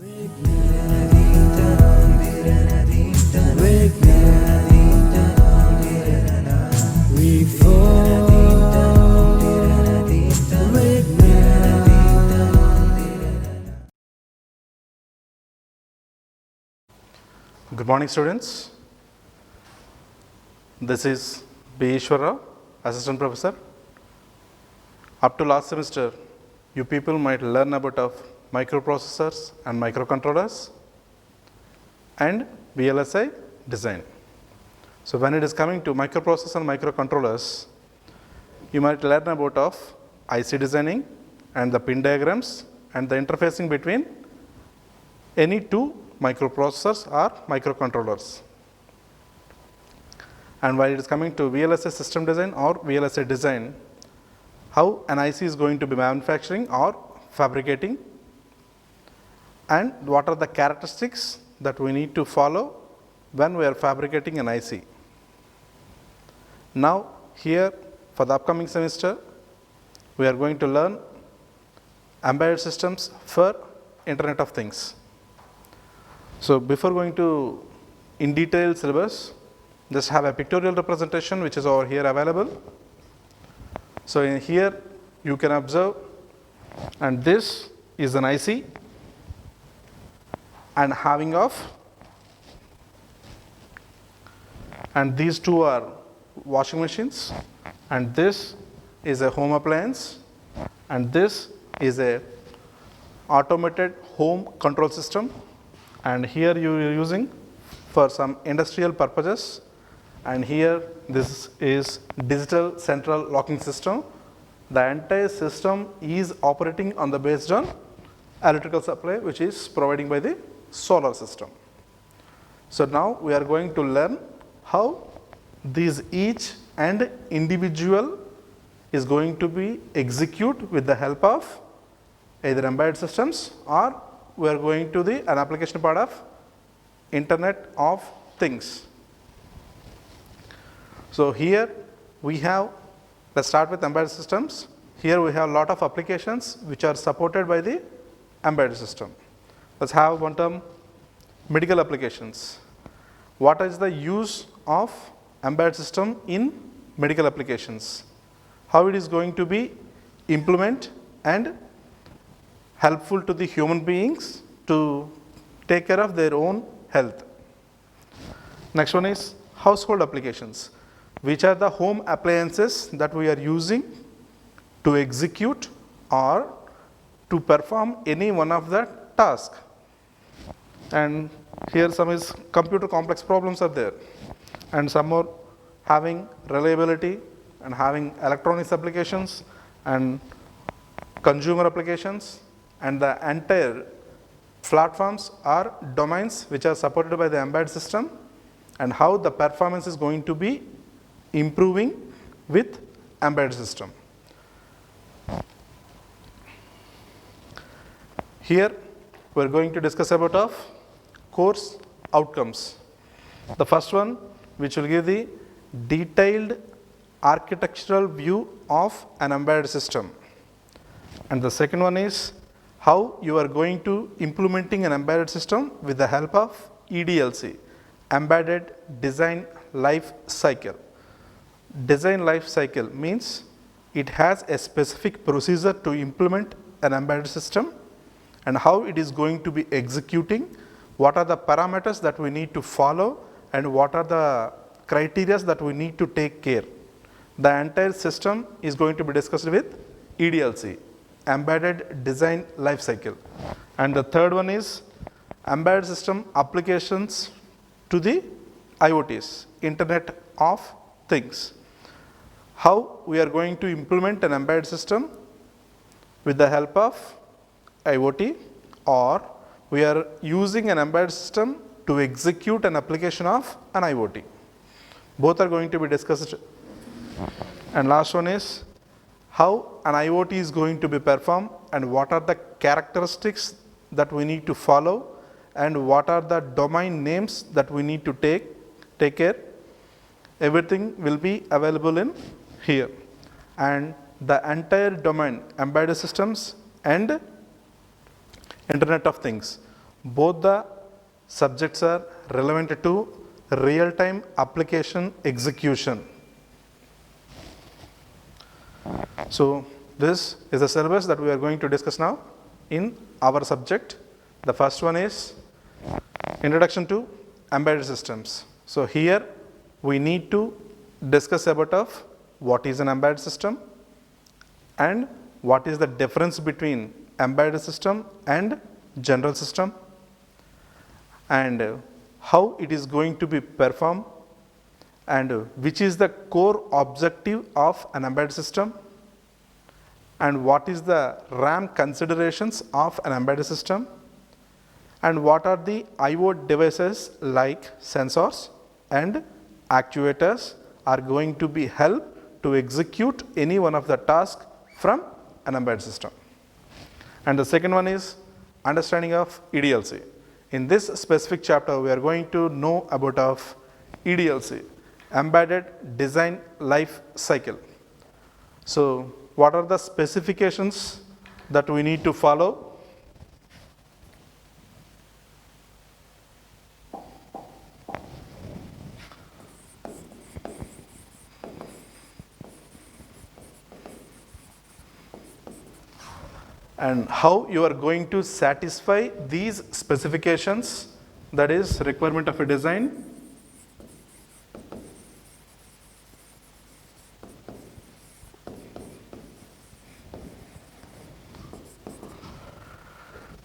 Good morning, students. This is B. Ishwara, Assistant Professor. Up to last semester, you people might learn about of microprocessors and microcontrollers and VLSI design. So when it is coming to microprocessors and microcontrollers, you might learn about of IC designing and the pin diagrams and the interfacing between any two microprocessors or microcontrollers. And while it is coming to VLSI system design or VLSI design, how an IC is going to be manufacturing or fabricating, and what are the characteristics that we need to follow when we are fabricating an IC. Now here for the upcoming semester, we are going to learn embedded systems for Internet of Things. So before going to in detail syllabus, just have a pictorial representation which is over here available. So in here you can observe, and this is an IC and having of, and these two are washing machines, and this is a home appliance, and this is a automated home control system, and here you are using for some industrial purposes, and here this is digital central locking system. The entire system is operating on the based on electrical supply which is providing by the solar system. So now we are going to learn how these each and individual is going to be execute with the help of either embedded systems, or we are going to an application part of Internet of Things. So here we have, let's start with embedded systems. Here we have a lot of applications which are supported by the embedded system. Let's have one term, medical applications. What is the use of embedded system in medical applications? How it is going to be implement and helpful to the human beings to take care of their own health. Next one is household applications. Which are the home appliances that we are using to execute or to perform any one of the tasks. And here some is computer complex problems are there, and some more having reliability and having electronics applications and consumer applications, and the entire platforms or domains which are supported by the embedded system, and how the performance is going to be improving with embedded system. Here we are going to discuss about of course outcomes. The first one which will give the detailed architectural view of an embedded system, and the second one is how you are going to implementing an embedded system with the help of EDLC, Embedded Design Life Cycle. Design life cycle means it has a specific procedure to implement an embedded system, and how it is going to be executing, what are the parameters that we need to follow, and what are the criteria that we need to take care. The entire system is going to be discussed with EDLC, Embedded Design Life Cycle. And the third one is embedded system applications to the IoTs, Internet of Things. How we are going to implement an embedded system with the help of IoT, or we are using an embedded system to execute an application of an IoT. Both are going to be discussed. And last one is how an IoT is going to be performed, and what are the characteristics that we need to follow, and what are the domain names that we need to take care. Everything will be available in here, and the entire domain embedded systems and Internet of Things, both the subjects are relevant to real-time application execution. So this is the syllabus that we are going to discuss now in our subject. The first one is Introduction to Embedded Systems. So here we need to discuss about of what is an embedded system and what is the difference between embedded system and general system, and how it is going to be performed, and which is the core objective of an embedded system, and what is the RAM considerations of an embedded system, and what are the I/O devices like sensors and actuators are going to be helped to execute any one of the tasks from an embedded system. And the second one is understanding of EDLC. In this specific chapter, we are going to know about of EDLC, Embedded Design Life Cycle. So what are the specifications that we need to follow? And how you are going to satisfy these specifications, that is requirement of a design.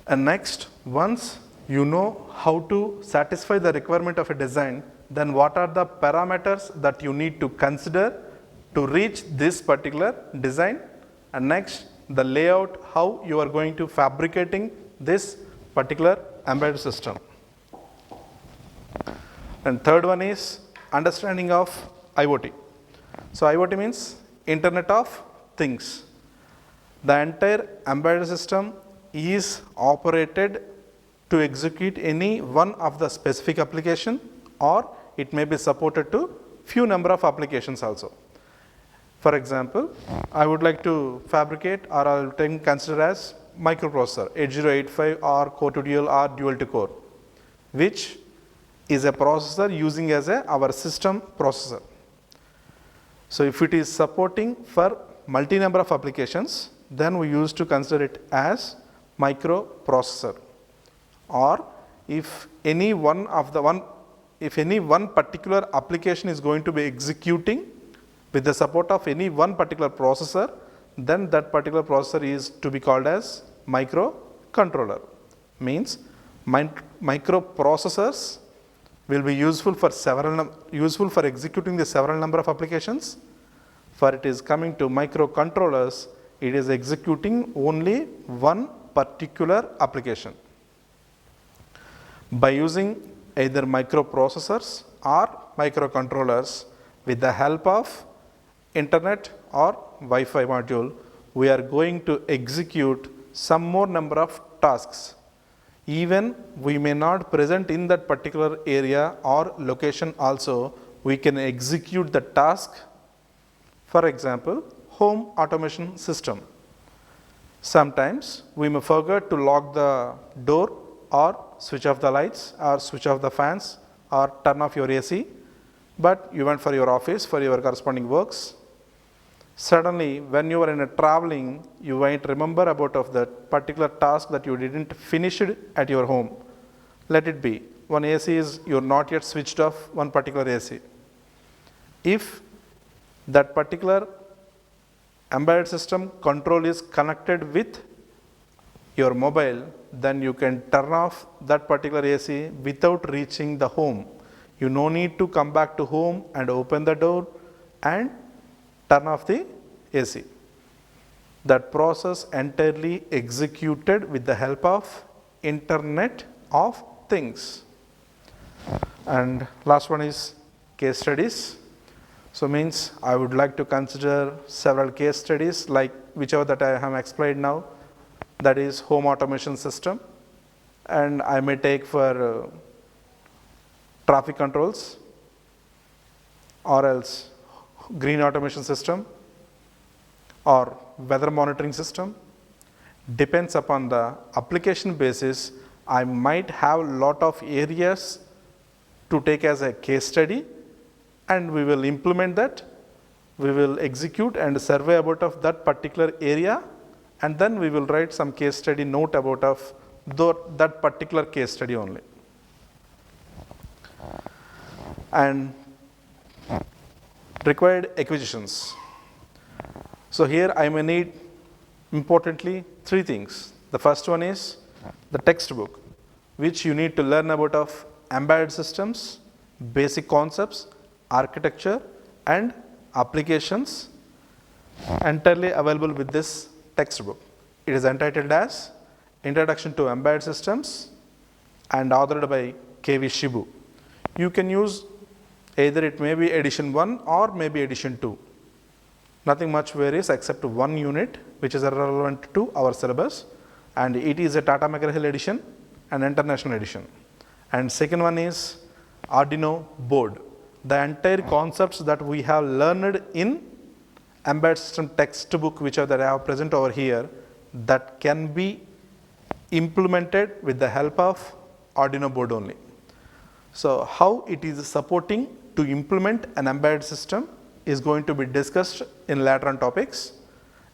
And next, once you know how to satisfy the requirement of a design, then what are the parameters that you need to consider to reach this particular design, and next the layout, how you are going to fabricating this particular embedded system. And third one is understanding of IoT. So IoT means Internet of Things. The entire embedded system is operated to execute any one of the specific application, or it may be supported to few number of applications also. For example, I would like to fabricate, or I will consider as microprocessor 8085 or core to dual or dual to core, which is a processor using as our system processor. So if it is supporting for multi number of applications, then we used to consider it as microprocessor. Or if any one particular application is going to be executing with the support of any one particular processor, then that particular processor is to be called as microcontroller. Means microprocessors will be useful for executing the several number of applications. For it is coming to microcontrollers, it is executing only one particular application. By using either microprocessors or microcontrollers with the help of Internet or Wi-Fi module, we are going to execute some more number of tasks. Even we may not present in that particular area or location also, we can execute the task. For example, home automation system. Sometimes we may forget to lock the door or switch off the lights or switch off the fans or turn off your AC, but you went for your office for your corresponding works. Suddenly, when you are in a traveling, you might remember about of that particular task that you didn't finish it at your home. Let it be, one AC is you're not yet switched off one particular AC. If that particular embedded system control is connected with your mobile, then you can turn off that particular AC without reaching the home. You no need to come back to home and open the door and turn off the AC. That process entirely executed with the help of Internet of Things. And last one is case studies. So means I would like to consider several case studies like whichever that I have explained now, that is home automation system, and I may take for traffic controls, or else green automation system or weather monitoring system. Depends upon the application basis, I might have a lot of areas to take as a case study, and we will implement that. We will execute and survey about of that particular area, and then we will write some case study note about of that particular case study only. And required acquisitions. So here I may need importantly 3 things. The first one is the textbook, which you need to learn about of embedded systems, basic concepts, architecture and applications, entirely available with this textbook. It is entitled as Introduction to Embedded Systems and authored by K.V. Shibu. You can use either it may be edition 1 or maybe edition 2. Nothing much varies except one unit which is relevant to our syllabus, and it is a Tata McGraw-Hill edition and international edition. And second one is Arduino board. The entire concepts that we have learned in embedded system textbook, which are that I have present over here, that can be implemented with the help of Arduino board only. So how it is supporting to implement an embedded system is going to be discussed in later on topics,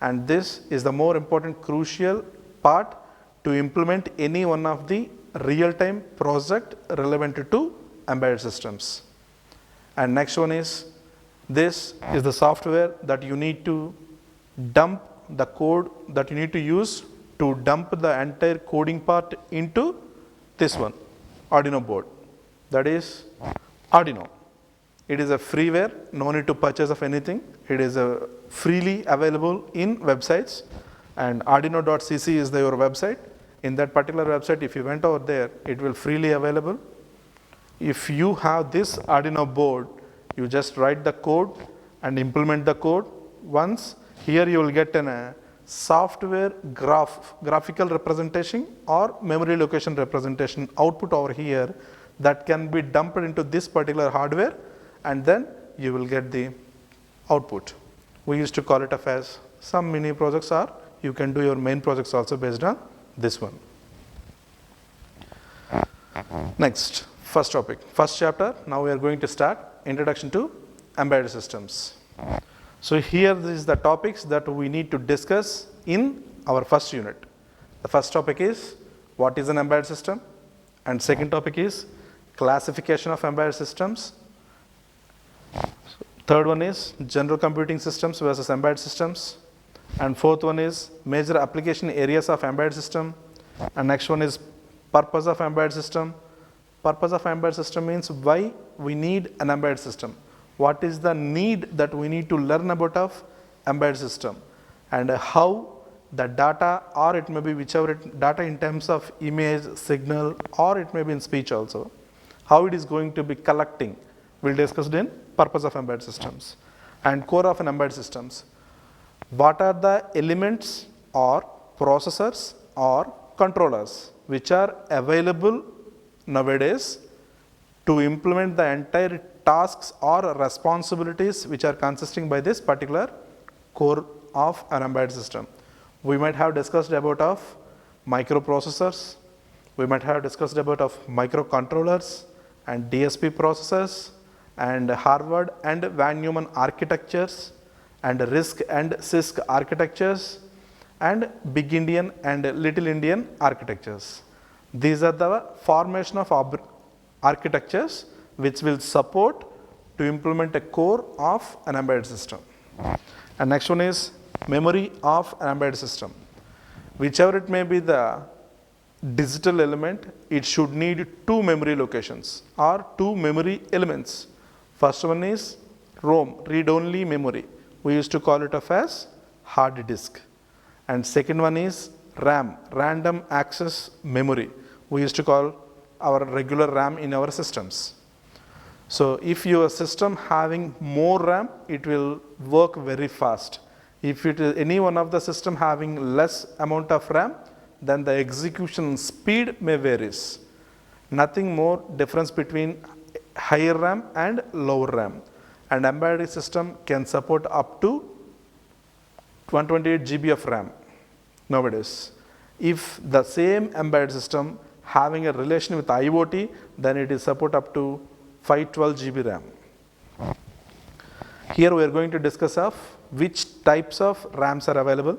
and this is the more important crucial part to implement any one of the real-time project relevant to embedded systems. And next one is, this is the software that you need to dump the code that you need to use to dump the entire coding part into this one, Arduino board. That is Arduino. It is a freeware, no need to purchase of anything. It is freely available in websites, and arduino.cc is your website. In that particular website, if you went over there, it will freely available. If you have this Arduino board, you just write the code and implement the code. Once here you will get a software graphical representation or memory location representation output over here that can be dumped into this particular hardware, and then you will get the output. We used to call it as some mini projects, or you can do your main projects also based on this one. Next, first topic, first chapter. Now we are going to start Introduction to Embedded Systems. So here is the topics that we need to discuss in our first unit. The first topic is what is an embedded system, and second topic is classification of embedded systems. Third one is general computing systems versus embedded systems, and fourth one is major application areas of embedded system, and next one is purpose of embedded system. Purpose of embedded system means why we need an embedded system. What is the need that we need to learn about of embedded system, and how the data, or it may be whichever data in terms of image, signal, or it may be in speech also, how it is going to be collecting. We'll discuss it in purpose of embedded systems. And core of an embedded systems. What are the elements or processors or controllers which are available nowadays to implement the entire tasks or responsibilities which are consisting by this particular core of an embedded system. We might have discussed about of microprocessors, we might have discussed about of microcontrollers and DSP processors, and Harvard and Van Neumann architectures, and RISC and CISC architectures, and Big Indian and Little Indian architectures. These are the formation of architectures which will support to implement a core of an embedded system. And next one is memory of an embedded system. Whichever it may be the digital element, it should need 2 memory locations or 2 memory elements. First one is ROM, read-only memory. We used to call it as hard disk. And second one is RAM, random access memory. We used to call our regular RAM in our systems. So if your system having more RAM, it will work very fast. If it is any one of the system having less amount of RAM, then the execution speed may varies. Nothing more difference between higher RAM and lower RAM. And embedded system can support up to 128 GB of RAM nowadays. If the same embedded system having a relation with IoT, then it is support up to 512 GB RAM. Here we are going to discuss of which types of RAMs are available.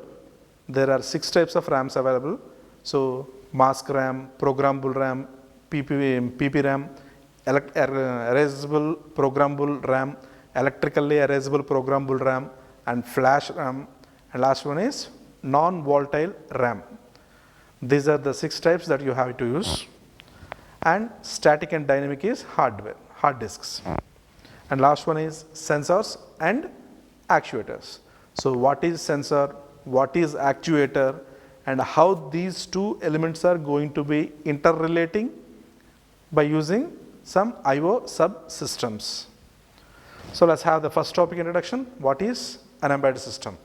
There are 6 types of RAMs available. So mask RAM, programmable RAM, PPRAM, erasable programmable RAM, electrically erasable programmable RAM, and flash RAM, and last one is non-volatile RAM. These are the 6 types that you have to use. And static and dynamic is hardware, hard disks. And last one is sensors and actuators. So what is sensor, what is actuator, and how these two elements are going to be interrelating by using some I/O subsystems. So let's have the first topic introduction. What is an embedded system?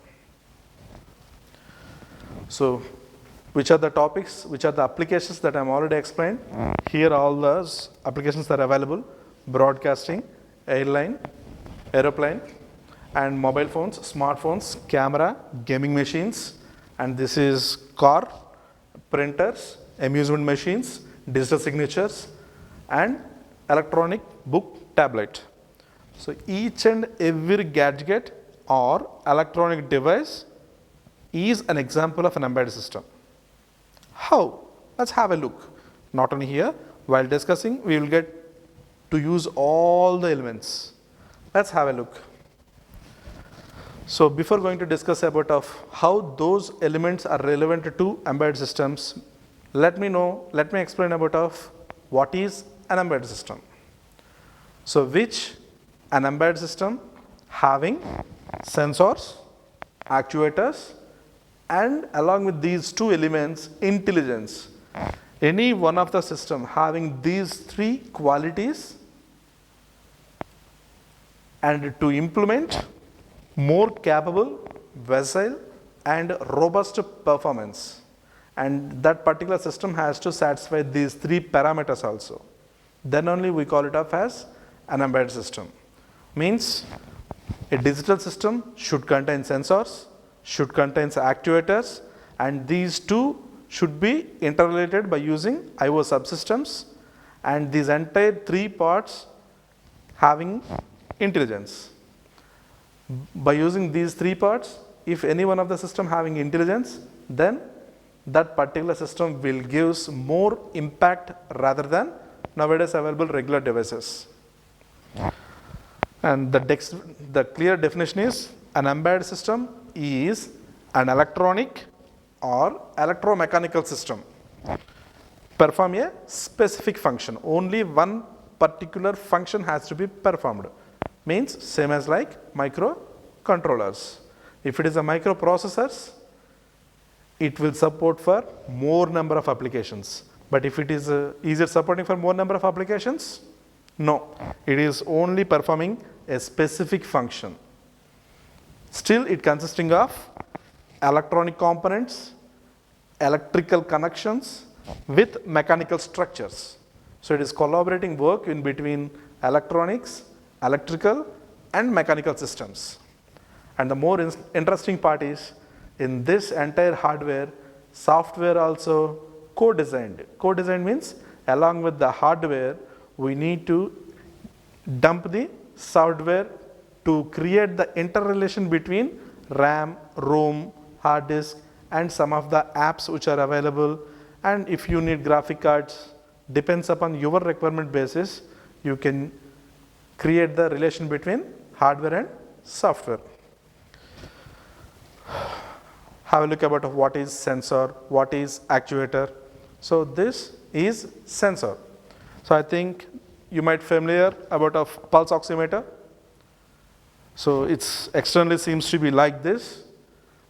So which are the topics, which are the applications that I am already explained. Here all those applications are available: broadcasting, airline, aeroplane, and mobile phones, smartphones, camera, gaming machines, and this is car, printers, amusement machines, digital signatures, and electronic book tablet. So each and every gadget or electronic device is an example of an embedded system. How? Let's have a look. Not only here, while discussing, we will get to use all the elements. Let's have a look. So before going to discuss about of how those elements are relevant to embedded systems, let me explain about of what is an embedded system. So which an embedded system having sensors, actuators, and along with these two elements, intelligence. Any one of the system having these 3 qualities and to implement more capable, versatile, and robust performance, and that particular system has to satisfy these 3 parameters also. Then only we call it up as an embedded system. Means a digital system should contain sensors, should contain actuators, and these two should be interrelated by using I/O subsystems, and these entire 3 parts having intelligence. By using these 3 parts, if any one of the system having intelligence, then that particular system will give more impact rather than nowadays available regular devices. And the clear definition is an embedded system is an electronic or electromechanical system perform a specific function. Only one particular function has to be performed. Means same as like microcontrollers. If it is a microprocessors, it will support for more number of applications. But if it is it supporting for more number of applications? No, it is only performing a specific function. Still it consisting of electronic components, electrical connections with mechanical structures. So it is collaborating work in between electronics, electrical, and mechanical systems. And the more interesting part is, in this entire hardware, software also co-designed. Co-designed means along with the hardware, we need to dump the software to create the interrelation between RAM, ROM, hard disk, and some of the apps which are available. And if you need graphic cards, depends upon your requirement basis, you can create the relation between hardware and software. Have a look about what is sensor, what is actuator. So this is sensor. So I think you might familiar about a pulse oximeter. So it's externally seems to be like this,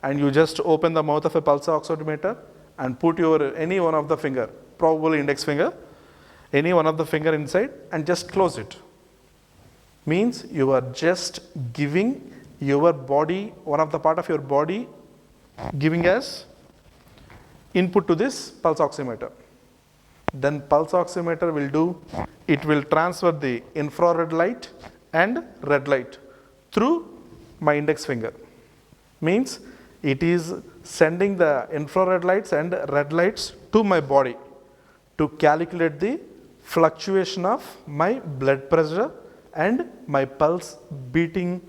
and you just open the mouth of a pulse oximeter and put your any one of the finger, probably index finger, any one of the finger inside and just close it. Means you are just giving your body, one of the part of your body, giving as input to this pulse oximeter. Then pulse oximeter will do, it will transfer the infrared light and red light through my index finger. Means it is sending the infrared lights and red lights to my body to calculate the fluctuation of my blood pressure and my pulse beating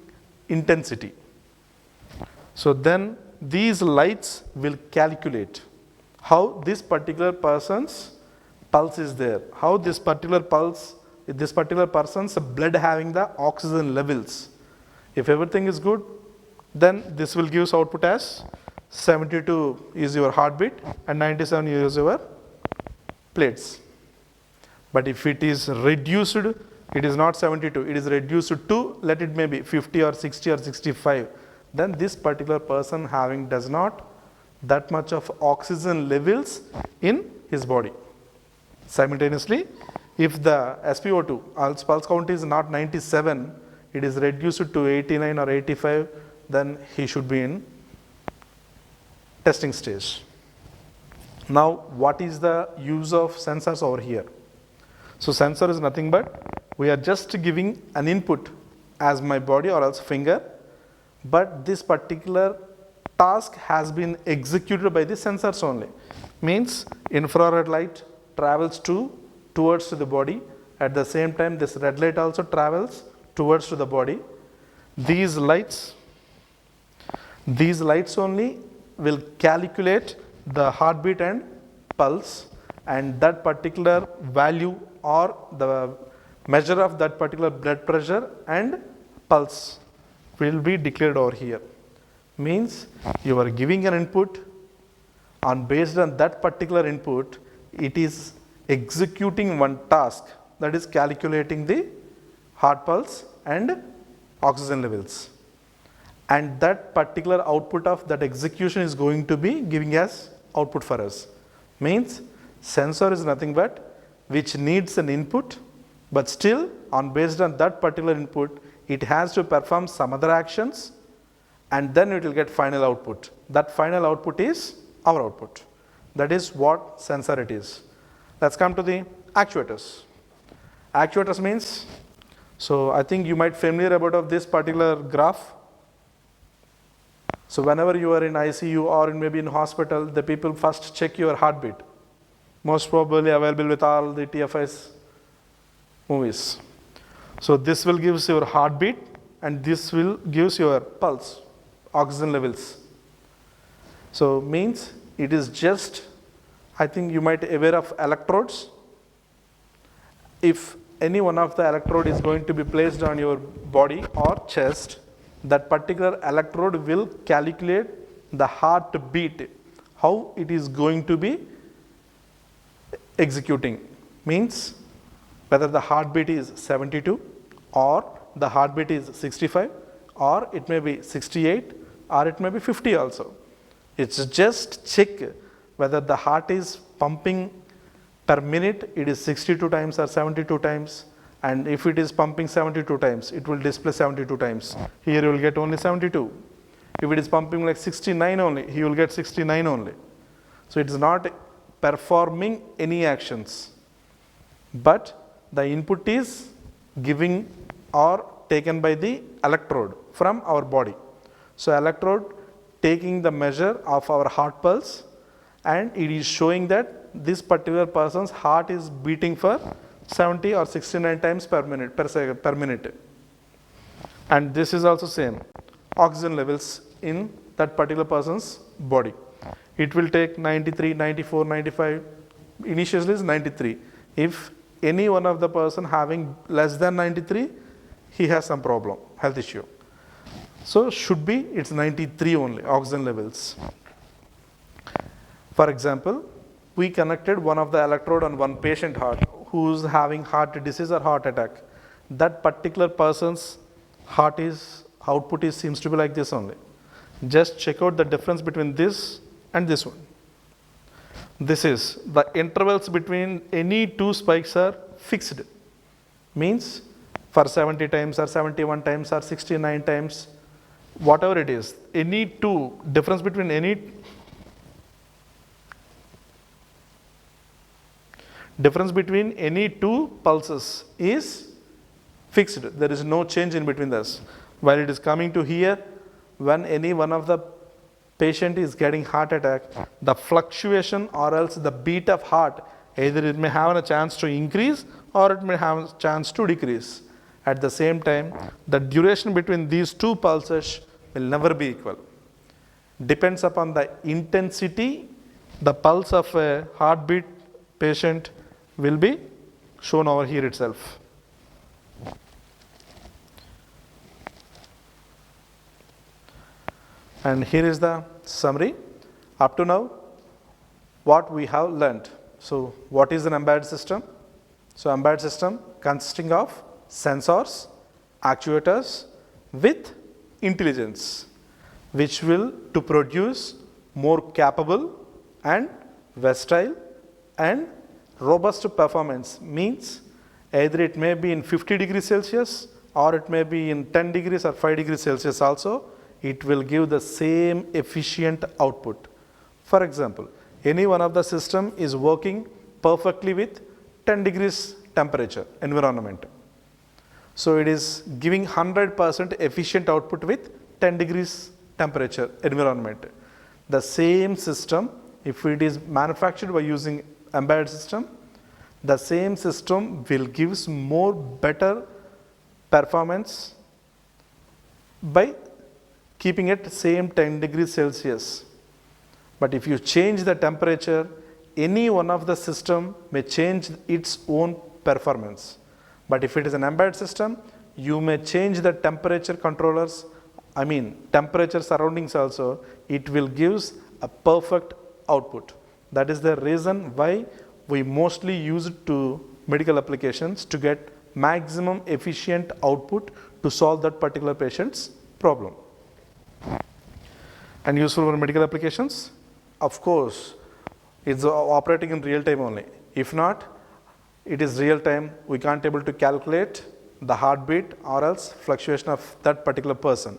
intensity. So then these lights will calculate how this particular person's pulse is there, how this particular person's blood having the oxygen levels. If everything is good, then this will give output as 72 is your heartbeat and 97 is your plates. But if it is reduced, it is not 72, it is reduced to, let it maybe 50 or 60 or 65, then this particular person does not that much of oxygen levels in his body. Simultaneously, if the SpO2 pulse count is not 97, it is reduced to 89 or 85, then he should be in testing stage. Now, what is the use of sensors over here? So sensor is nothing but we are just giving an input as my body or else finger, but this particular task has been executed by the sensors only. Means infrared light travels towards the body. At the same time, this red light also travels towards the body. These lights only will calculate the heartbeat and pulse, and that particular value or the measure of that particular blood pressure and pulse will be declared over here. Means you are giving an input, and based on that particular input, it is executing one task, that is calculating the heart pulse and oxygen levels. And that particular output of that execution is going to be giving us output for us. Means sensor is nothing but which needs an input, but still based on that particular input, it has to perform some other actions, and then it will get final output. That final output is our output. That is what sensor it is. Let's come to the actuators. Actuators means, so I think you might familiar about this particular graph. So whenever you are in ICU or maybe in hospital, the people first check your heartbeat. Most probably available with all the TFIs movies. So this will give your heartbeat and this will gives your pulse, oxygen levels. So means it is just, I think you might be aware of electrodes. If any one of the electrode is going to be placed on your body or chest, that particular electrode will calculate the heartbeat, how it is going to be executing. Means whether the heartbeat is 72 or the heartbeat is 65 or it may be 68 or it may be 50 also. It's just check whether the heart is pumping per minute, it is 62 times or 72 times, and if it is pumping 72 times, it will display 72 times. Here you will get only 72. If it is pumping like 69 only, he will get 69 only. So it is not performing any actions, but the input is giving or taken by the electrode from our body. So electrode taking the measure of our heart pulse, and it is showing that this particular person's heart is beating for 70 or 69 times per minute. And this is also same, oxygen levels in that particular person's body. It will take 93, 94, 95, initially is 93. If any one of the person having less than 93, he has some problem, health issue. So should be, it's 93 only, oxygen levels. For example, we connected one of the electrode on one patient heart who is having heart disease or heart attack. That particular person's heart output seems to be like this only. Just check out the difference between this and this one. This is the intervals between any two spikes are fixed. Means for 70 times or 71 times or 69 times, whatever it is, any two difference between any two pulses is fixed. There is no change in between this. While it is coming to here, when any one of the patient is getting heart attack, the fluctuation or else the beat of heart Either it may have a chance to increase or it may have a chance to decrease. At the same time, the duration between these two pulses will never be equal. Depends upon the intensity, the pulse of a heartbeat patient will be shown over here itself. And here is the summary. Up to now, what we have learned. So what is an embedded system? So embedded system consisting of sensors, actuators with intelligence, which will to produce more capable and versatile and robust performance. Means either it may be in 50 degrees Celsius or it may be in 10 degrees or 5 degrees Celsius also, it will give the same efficient output. For example, any one of the system is working perfectly with 10 degrees temperature environment. So it is giving 100% efficient output with 10 degrees temperature environment. The same system, if it is manufactured by using embedded system, the same system will give more better performance by keeping it same 10 degrees Celsius. But if you change the temperature, any one of the system may change its own performance. But if it is an embedded system, you may change the temperature controllers, temperature surroundings also, it will give a perfect output. That is the reason why we mostly use it to medical applications to get maximum efficient output to solve that particular patient's problem. And useful for medical applications? Of course, it's operating in real time only. If not, it is real time, we can't able to calculate the heartbeat or else fluctuation of that particular person.